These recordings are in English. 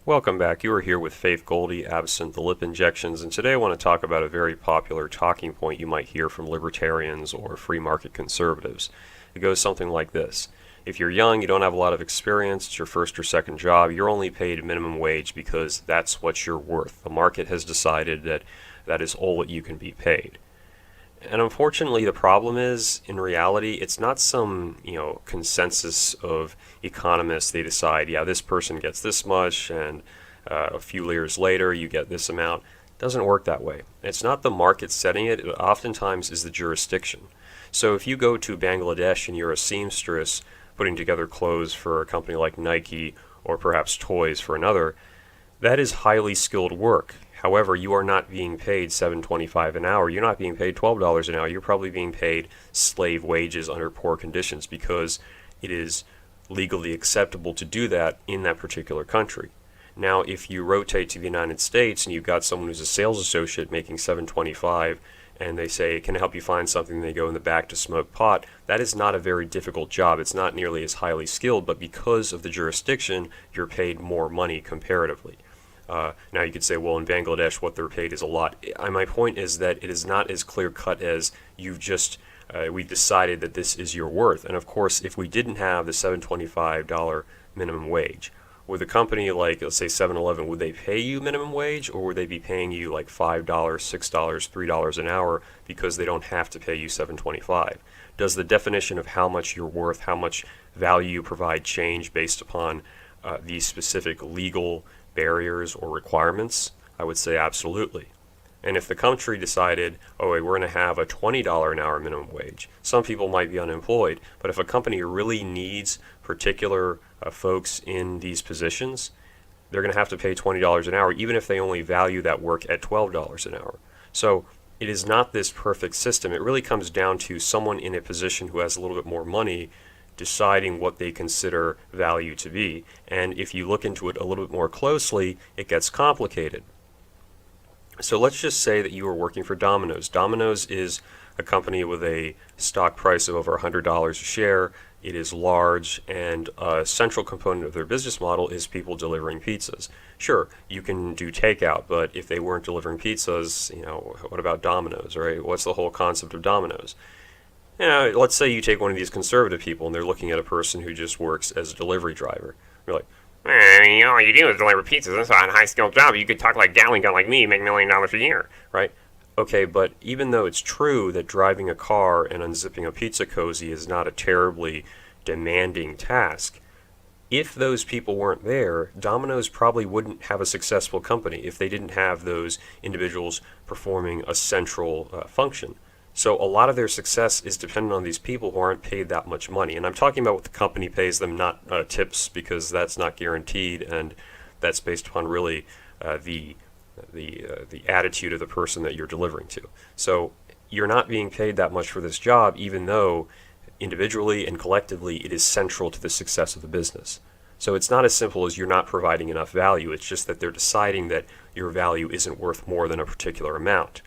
Welcome back. You are here with Faith Goldie, absent the lip injections, and today I want to talk about a very popular talking point you might hear from libertarians or free market conservatives. It goes something like this. If you're young, you don't have a lot of experience, it's your first or second job, you're only paid minimum wage because that's what you're worth. The market has decided that that is all that you can be paid. And unfortunately, the problem is, in reality, it's not some, consensus of economists. They decide, yeah, this person gets this much, and a few years later, you get this amount. It doesn't work that way. It's not the market setting it. It oftentimes is the jurisdiction. So if you go to Bangladesh and you're a seamstress putting together clothes for a company like Nike or perhaps toys for another, that is highly skilled work. However, you are not being paid $7.25 an hour. You're not being paid $12 an hour. You're probably being paid slave wages under poor conditions because it is legally acceptable to do that in that particular country. Now, if you rotate to the United States and you've got someone who's a sales associate making $7.25 and they say, can I help you find something? And they go in the back to smoke pot. That is not a very difficult job. It's not nearly as highly skilled, but because of the jurisdiction, you're paid more money comparatively. Now you could say, well, in Bangladesh, what they're paid is a lot. My point is that it is not as clear-cut as we've decided that this is your worth. And of course, if we didn't have the $7.25 minimum wage, would a company like, let's say 7-Eleven, would they pay you minimum wage, or would they be paying you like $5, $6, $3 an hour because they don't have to pay you $7.25? Does the definition of how much you're worth, how much value you provide change based upon these specific legal barriers or requirements? I would say absolutely. And if the country decided, oh, we're going to have a $20 an hour minimum wage, some people might be unemployed, but if a company really needs particular folks in these positions, they're going to have to pay $20 an hour, even if they only value that work at $12 an hour. So it is not this perfect system. It really comes down to someone in a position who has a little bit more money deciding what they consider value to be. And if you look into it a little bit more closely, it gets complicated. So let's just say that you are working for Domino's. Domino's is a company with a stock price of over $100 a share. It is large, and a central component of their business model is people delivering pizzas. Sure, you can do takeout, but if they weren't delivering pizzas, what about Domino's, right? What's the whole concept of Domino's? Let's say you take one of these conservative people and they're looking at a person who just works as a delivery driver. You're like, all you do is deliver pizzas. That's not a high-skilled job. You could talk like gallon gun like me, make $1 million a year, right? Okay, but even though it's true that driving a car and unzipping a pizza cozy is not a terribly demanding task, if those people weren't there, Domino's probably wouldn't have a successful company if they didn't have those individuals performing a central function. So a lot of their success is dependent on these people who aren't paid that much money. And I'm talking about what the company pays them, not tips, because that's not guaranteed, and that's based upon really the attitude of the person that you're delivering to. So you're not being paid that much for this job, even though individually and collectively it is central to the success of the business. So it's not as simple as you're not providing enough value. It's just that they're deciding that your value isn't worth more than a particular amount.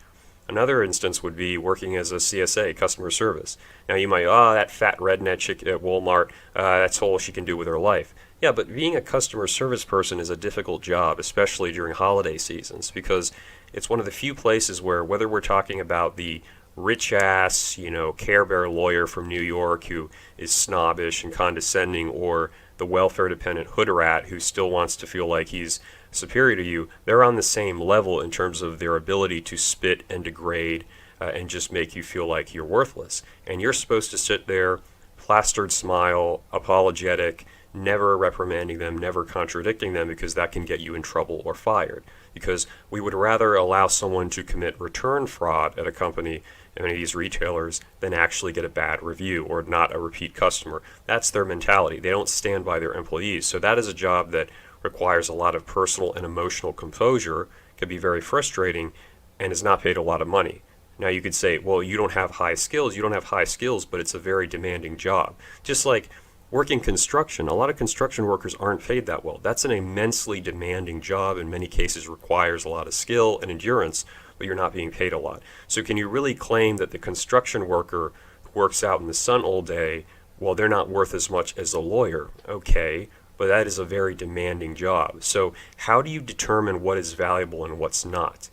Another instance would be working as a CSA, customer service. Now you might, that fat redneck chick at Walmart, that's all she can do with her life. Yeah, but being a customer service person is a difficult job, especially during holiday seasons, because it's one of the few places where, whether we're talking about the rich-ass, Care Bear lawyer from New York who is snobbish and condescending, or the welfare-dependent hood rat who still wants to feel like he's superior to you, they're on the same level in terms of their ability to spit and degrade and just make you feel like you're worthless. And you're supposed to sit there, plastered smile, apologetic, never reprimanding them, never contradicting them, because that can get you in trouble or fired. Because we would rather allow someone to commit return fraud at a company, any of these retailers, than actually get a bad review or not a repeat customer. That's their mentality. They don't stand by their employees. So that is a job that requires a lot of personal and emotional composure, can be very frustrating, and is not paid a lot of money. Now you could say, well, you don't have high skills. You don't have high skills, but it's a very demanding job. Just like working construction, a lot of construction workers aren't paid that well. That's an immensely demanding job, in many cases requires a lot of skill and endurance, but you're not being paid a lot. So can you really claim that the construction worker who works out in the sun all day, well, they're not worth as much as a lawyer? Okay, but that is a very demanding job. So how do you determine what is valuable and what's not?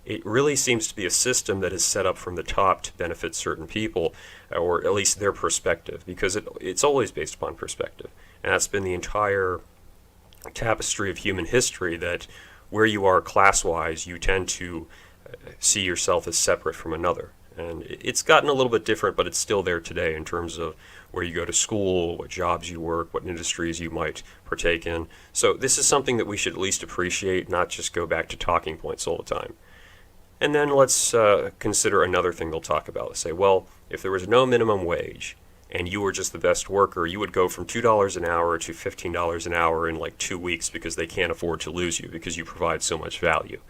It really seems to be a system that is set up from the top to benefit certain people, or at least their perspective, because it's always based upon perspective. And that's been the entire tapestry of human history, that where you are class-wise, you tend to see yourself as separate from another. And it's gotten a little bit different, but it's still there today in terms of where you go to school, what jobs you work, what industries you might partake in. So this is something that we should at least appreciate, not just go back to talking points all the time. And then let's consider another thing they'll talk about. Let's say, well, if there was no minimum wage and you were just the best worker, you would go from $2 an hour to $15 an hour in like 2 weeks, because they can't afford to lose you because you provide so much value.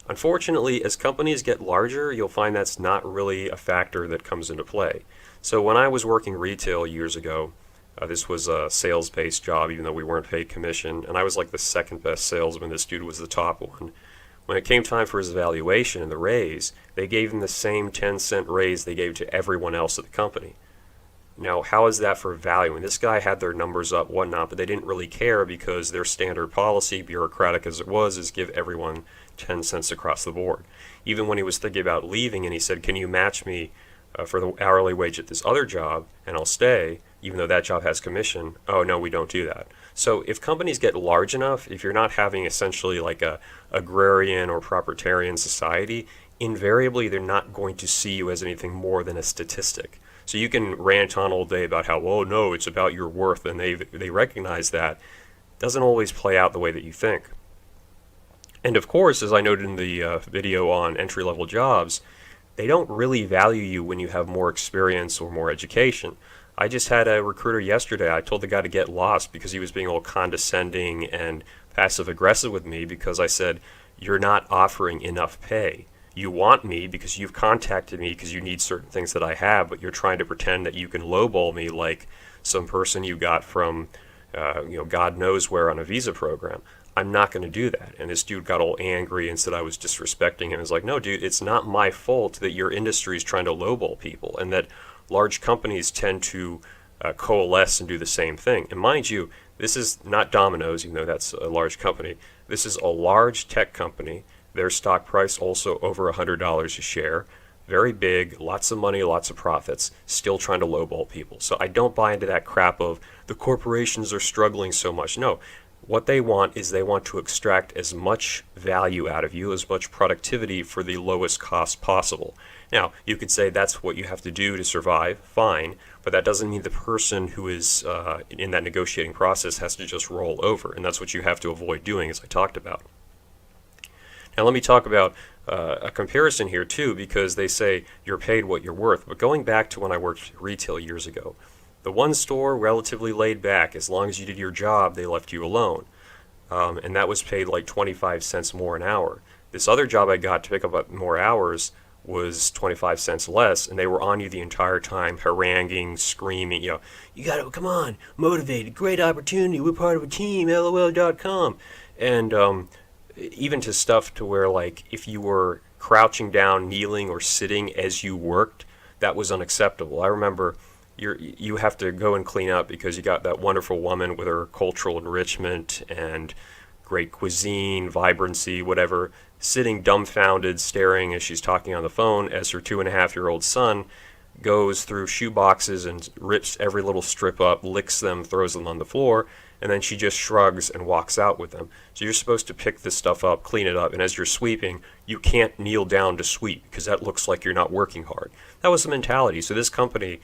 Unfortunately, as companies get larger, you'll find that's not really a factor that comes into play. So when I was working retail years ago, this was a sales-based job, even though we weren't paid commission, and I was like the second best salesman. This dude was the top one. When it came time for his evaluation and the raise, they gave him the same 10-cent raise they gave to everyone else at the company. Now, how is that for value? And this guy had their numbers up, whatnot, but they didn't really care, because their standard policy, bureaucratic as it was, is give everyone 10 cents across the board. Even when he was thinking about leaving and he said, can you match me for the hourly wage at this other job and I'll stay, even though that job has commission? Oh, no, we don't do that. So if companies get large enough, if you're not having essentially like a agrarian or proprietarian society, invariably they're not going to see you as anything more than a statistic. So you can rant on all day about how, well, no, it's about your worth, and they recognize that. Doesn't always play out the way that you think. And of course, as I noted in the video on entry-level jobs, they don't really value you when you have more experience or more education. I just had a recruiter yesterday. I told the guy to get lost because he was being all condescending and passive-aggressive with me, because I said, you're not offering enough pay. You want me because you've contacted me because you need certain things that I have, but you're trying to pretend that you can lowball me like some person you got from, God knows where on a visa program. I'm not going to do that. And this dude got all angry and said I was disrespecting him. I was like, no, dude, it's not my fault that your industry is trying to lowball people, and that large companies tend to coalesce and do the same thing. And mind you, this is not Domino's, even though that's a large company. This is a large tech company. Their stock price also over $100 a share. Very big, lots of money, lots of profits, still trying to lowball people. So I don't buy into that crap of the corporations are struggling so much. No, what they want is they want to extract as much value out of you, as much productivity for the lowest cost possible. Now, you could say that's what you have to do to survive, fine, but that doesn't mean the person who is in that negotiating process has to just roll over, and that's what you have to avoid doing, as I talked about. Now let me talk about a comparison here too, because they say you're paid what you're worth. But going back to when I worked retail years ago, the one store, relatively laid back. As long as you did your job, they left you alone. And that was paid like 25 cents more an hour. This other job I got to pick up more hours was 25 cents less, and they were on you the entire time, haranguing, screaming, you got to, come on, motivated, great opportunity, we're part of a team, LOL.com. And even to stuff to where, like, if you were crouching down, kneeling, or sitting as you worked, that was unacceptable. I remember you have to go and clean up because you got that wonderful woman with her cultural enrichment and great cuisine, vibrancy, whatever, sitting dumbfounded, staring as she's talking on the phone as her 2.5-year-old son goes through shoe boxes and rips every little strip up, licks them, throws them on the floor, and then she just shrugs and walks out with them. So you're supposed to pick this stuff up, clean it up, and as you're sweeping, you can't kneel down to sweep because that looks like you're not working hard. That was the mentality. So this company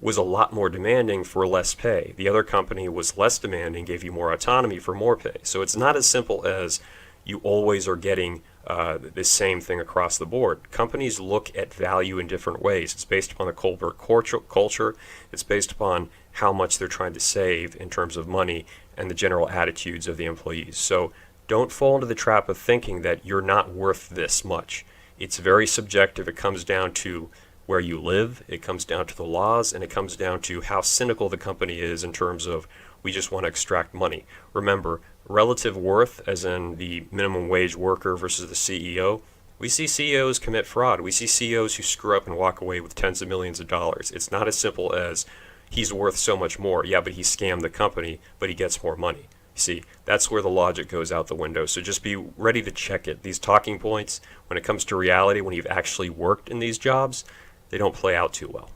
was a lot more demanding for less pay. The other company was less demanding, gave you more autonomy for more pay. So it's not as simple as you always are getting the same thing across the board. Companies look at value in different ways. It's based upon the corporate culture. It's based upon how much they're trying to save in terms of money and the general attitudes of the employees. So don't fall into the trap of thinking that you're not worth this much. It's very subjective. It comes down to where you live, it comes down to the laws, and it comes down to how cynical the company is in terms of we just want to extract money. Remember, relative worth, as in the minimum wage worker versus the CEO, we see CEOs commit fraud. We see CEOs who screw up and walk away with tens of millions of dollars. It's not as simple as he's worth so much more. Yeah, but he scammed the company, but he gets more money. See, that's where the logic goes out the window. So just be ready to check it. These talking points, when it comes to reality, when you've actually worked in these jobs, they don't play out too well.